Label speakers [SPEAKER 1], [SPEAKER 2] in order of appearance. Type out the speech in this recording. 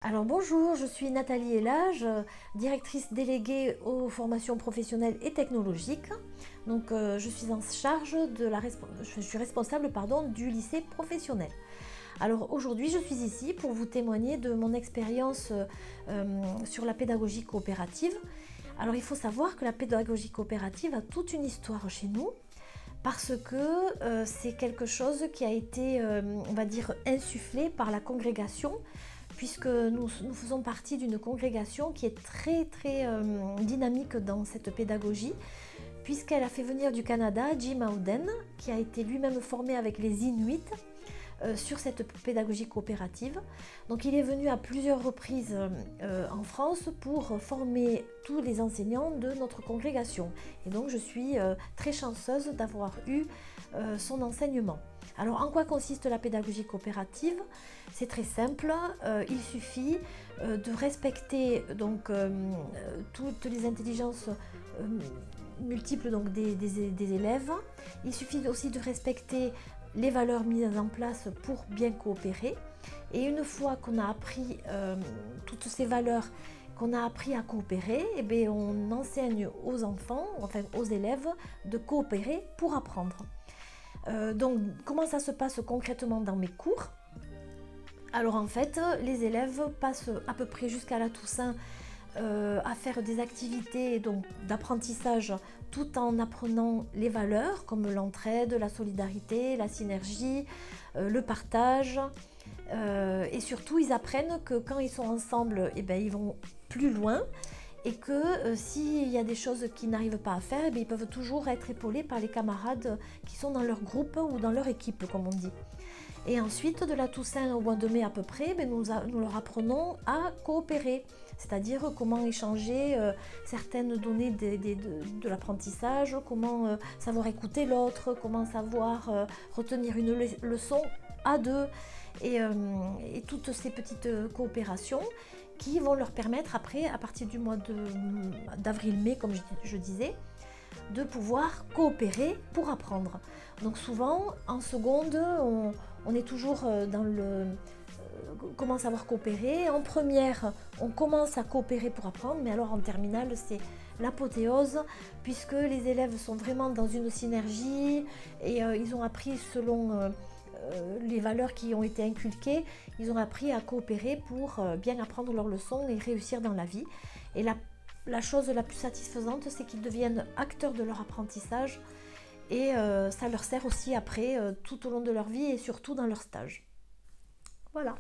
[SPEAKER 1] Alors bonjour, je suis Nathalie Elage, directrice déléguée aux formations professionnelles et technologiques. Donc je suis en charge je suis responsable du lycée professionnel. Alors aujourd'hui, je suis ici pour vous témoigner de mon expérience sur la pédagogie coopérative. Alors il faut savoir que la pédagogie coopérative a toute une histoire chez nous, parce que c'est quelque chose qui a été, on va dire, insufflé par la congrégation, puisque nous faisons partie d'une congrégation qui est très dynamique dans cette pédagogie, puisqu'elle a fait venir du Canada Jim Howden, qui a été lui-même formé avec les Inuits sur cette pédagogie coopérative. Donc il est venu à plusieurs reprises en France pour former tous les enseignants de notre congrégation. Et donc je suis très chanceuse d'avoir eu son enseignement. Alors en quoi consiste la pédagogie coopérative? C'est très simple, il suffit de respecter toutes les intelligences multiples des élèves. Il suffit aussi de respecter les valeurs mises en place pour bien coopérer. Et une fois qu'on a appris toutes ces valeurs, qu'on a appris à coopérer, eh bien, on enseigne aux enfants, enfin aux élèves, de coopérer pour apprendre. Donc comment ça se passe concrètement dans mes cours? Alors en fait, les élèves passent à peu près jusqu'à la Toussaint à faire des activités d'apprentissage tout en apprenant les valeurs comme l'entraide, la solidarité, la synergie, le partage. Et surtout, ils apprennent que quand ils sont ensemble, eh bien, ils vont plus loin, et que s'il y a des choses qu'ils n'arrivent pas à faire, eh bien, ils peuvent toujours être épaulés par les camarades qui sont dans leur groupe ou dans leur équipe, comme on dit. Et ensuite, de la Toussaint au mois de mai à peu près, nous leur apprenons à coopérer, c'est-à-dire comment échanger certaines données de l'apprentissage, comment savoir écouter l'autre, comment savoir retenir une leçon à deux, et toutes ces petites coopérations qui vont leur permettre après, à partir du mois d'avril-mai, comme je disais, de pouvoir coopérer pour apprendre. Donc souvent, en seconde, on est toujours dans comment savoir coopérer. En première, on commence à coopérer pour apprendre, mais alors en terminale, c'est l'apothéose, puisque les élèves sont vraiment dans une synergie et ils ont appris selon les valeurs qui ont été inculquées, ils ont appris à coopérer pour bien apprendre leurs leçons et réussir dans la vie. Et la chose la plus satisfaisante, c'est qu'ils deviennent acteurs de leur apprentissage, et ça leur sert aussi après tout au long de leur vie et surtout dans leur stage. Voilà.